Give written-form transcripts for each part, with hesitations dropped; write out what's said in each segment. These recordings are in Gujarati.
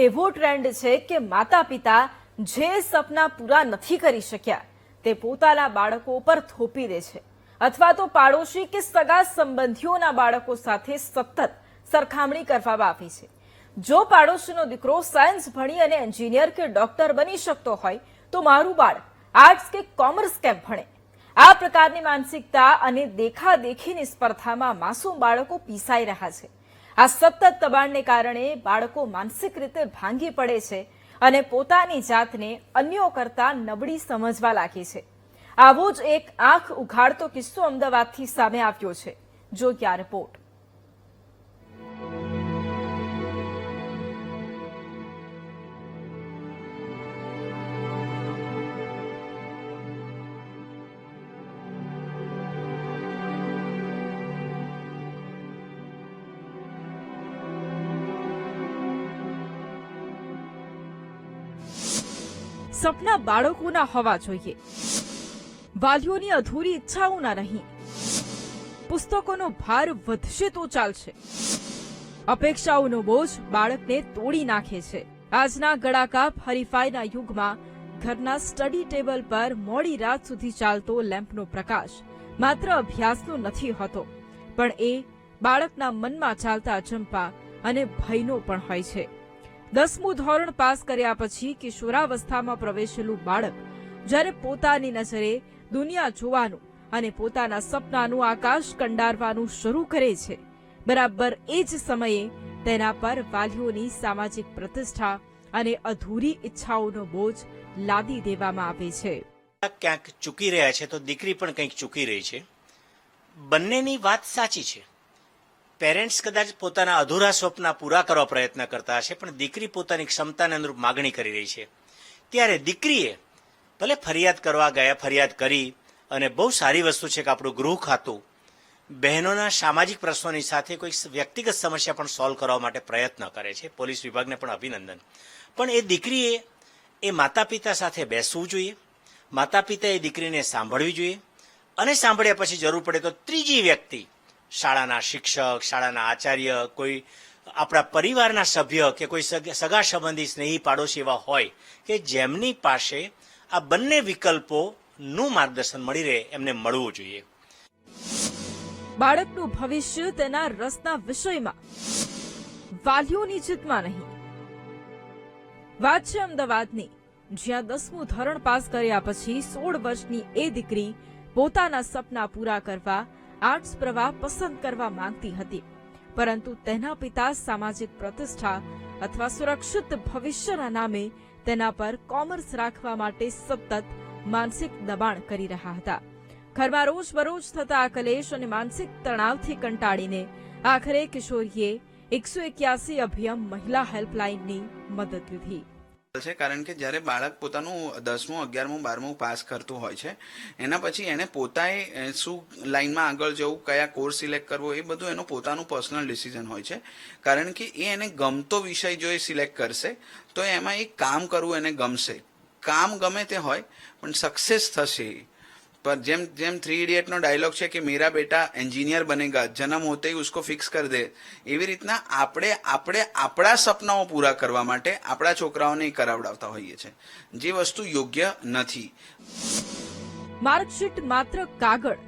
એવો ટ્રેન્ડ છે કે માતા પિતા જે સપના પૂરા નથી કરી શક્યા તે પોતાના બાળકો પર થોપી દે છે અથવા તો પાડોશી કે સગા સંબંધીઓના બાળકો સાથે સતત સરખામણી કરવામાં આવી છે। જો પાડોશીનો દીકરો સાયન્સ ભણી અને એન્જિનિયર કે ડોક્ટર બની શકતો હોય તો મારું બાળક આર્ટ્સ કે કોમર્સ કેમ ભણે? આ પ્રકારની માનસિકતા અને દેખાદેખીની સ્પર્ધામાં માસૂમ બાળકો પીસાઈ રહ્યા છે। આ સતત દબાણને કારણે બાળકો માનસિક રીતે ભાંગી પડે છે અને પોતાની જાતને અન્યો કરતા નબળી સમજવા લાગે છે। આવો જ એક આંખ ઉઘાડતો કિસ્સો અમદાવાદથી સામે આવ્યો છે। જોઈએ આ રિપોર્ટ। સપના બાળકોના હોવા જોઈએ, વાલીઓની અધૂરી ઈચ્છાઓના નહીં। પુસ્તકોનો ભાર વધશે તો ચાલશે, અપેક્ષાઓનો બોજ બાળકને તોડી નાખે છે। આજના ગળાકાપ હરીફાઈના યુગમાં ઘરના સ્ટડી ટેબલ પર મોડી રાત સુધી ચાલતો લેમ્પનો પ્રકાશ માત્ર અભ્યાસનો નથી હોતો, પણ એ બાળકના મનમાં ચાલતા અચંપા અને ભયનો પણ હોય છે। 10મું ધોરણ પાસ કર્યા પછી કિશોરાવસ્થામાં પ્રવેશેલું બાળક જ્યારે પોતાની નજરે દુનિયા જોવાનું અને પોતાના સપનાનું આકાશ કંડારવાનું શરૂ કરે છે, બરાબર એ જ સમયે તેના પર વાલીઓની સામાજિક પ્રતિષ્ઠા અને અધૂરી ઈચ્છાઓનો બોજ લાદી દેવામાં આવે છે। ક્યાંક ચૂકી રહ્યા છે તો દીકરી પણ કંઈક ચૂકી રહી છે। બંનેની વાત સાચી છે। પેરેન્ટ્સ કદાચ પોતાના અધૂરા સ્વપ્ન પૂરા કરવા પ્રયત્ન કરતા હશે, પણ દીકરી પોતાની ક્ષમતાને અનુરૂપ માગણી કરી રહી છે। ત્યારે દીકરીએ ભલે ફરિયાદ કરવા ગયા, ફરિયાદ કરી, અને બહુ સારી વસ્તુ છે કે આપણું ગૃહ ખાતું બહેનોના સામાજિક પ્રશ્નોની સાથે કોઈ વ્યક્તિગત સમસ્યા પણ સોલ્વ કરવા માટે પ્રયત્ન કરે છે। પોલીસ વિભાગને પણ અભિનંદન। પણ એ દીકરીએ એ માતા પિતા સાથે બેસવું જોઈએ, માતા પિતાએ દીકરીને સાંભળવી જોઈએ, અને સાંભળ્યા પછી જરૂર પડે તો ત્રીજી વ્યક્તિ, શાળાના શિક્ષક, શાળાના આચાર્ય, કોઈ આપણા પરિવારના સભ્ય કે કોઈ સગા સંબંધી, સ્નેહી, પાડોશી એવા હોય કે જેમની પાસે આ બંને વિકલ્પોનું માર્ગદર્શન મળી રહે, એમને મળવું જોઈએ। બાળકનું ભવિષ્ય તેના રસના વિષયમાં, વાલીઓની જીતમાં નહીં। વાત છે અમદાવાદની, જ્યાં 10મું ધોરણ પાસ કર્યા પછી 16 વર્ષની એ દીકરી પોતાના સપના પૂરા કરવા આર્ટ્સ પ્રવાહ પસંદ કરવા માંગતી હતી, પરંતુ તેના પિતા સામાજિક પ્રતિષ્ઠા અથવા સુરક્ષિત ભવિષ્યના નામે તેના પર કોમર્સ રાખવા માટે સતત માનસિક દબાણ કરી રહ્યા હતા। ઘરમાં રોજબરોજ થતા આ કલેશ અને માનસિક તણાવથી કંટાળીને આખરે કિશોરીએ 181 અભિયમ મહિલા હેલ્પલાઇનની મદદ લીધી છે। કારણ કે જ્યારે બાળક પોતાનું 10મું, 11મું, 12મું પાસ કરતું હોય છે, એના પછી એને પોતાએ શું લાઈનમાં આગળ જવું, કયા કોર્સ સિલેક્ટ કરવો, એ બધું એનું પોતાનું પર્સનલ ડિસિઝન હોય છે। કારણ કે એ એને ગમતો વિષય જો એ સિલેક્ટ કરશે તો એમાં એક કામ કરવું એને ગમશે। કામ ગમે તે હોય પણ સક્સેસ થશે। पर જેમ 3 ઇડિયટનો ડાયલોગ છે કે મેરા બેટા એન્જિનિયર બનેગા, જન્મ હોતે ही उसको फिक्स कर दे, એવી રીતના આપણે આપણા સપનાઓ પૂરા કરવા માટે આપણા છોકરાઓને કરાવડાવતા હોઈએ છીએ, જે વસ્તુ યોગ્ય નથી। માર્કશીટ માત્ર કાગળ,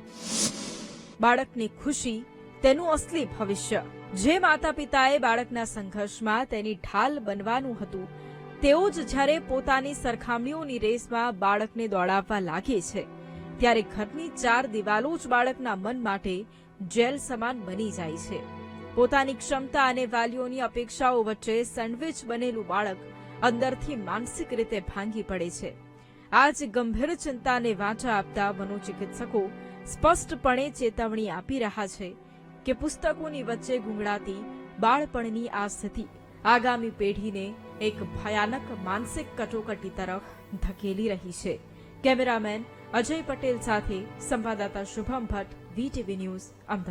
બાળકની ખુશી તેનું અસલી ભવિષ્ય। જે માતા પિતાએ બાળકના સંઘર્ષમાં તેની ઢાલ બનવાનું હતું, તેઓ જ જ્યારે પોતાની સરખામણીઓની રેસમાં બાળકને દોડાવવા લાગે છે, ત્યારે ઘરની 4 દિવાલો જ બાળકના મન માટે જેલ સમાન બની જાય છે। પોતાની ક્ષમતા અને વાલીઓની અપેક્ષાઓ વચ્ચે સેન્ડવિચ બનેલું બાળક અંદરથી માનસિક રીતે ભાંગી પડે છે। આ જ ગંભીર ચિંતાને વાચા આપતા મનોચિકિત્સકો સ્પષ્ટપણે ચેતવણી આપી રહ્યા છે કે પુસ્તકોની વચ્ચે ગુંગળાતી બાળપણની આ સ્થિતિ આગામી પેઢીને એક ભયાનક માનસિક કટોકટી તરફ ધકેલી રહી છે। કેમેરામેન અજય પટેલ સાથે સંવાદદાતા શુભમ ભટ્ટ, VTV ન્યૂઝ, અમદાવાદ।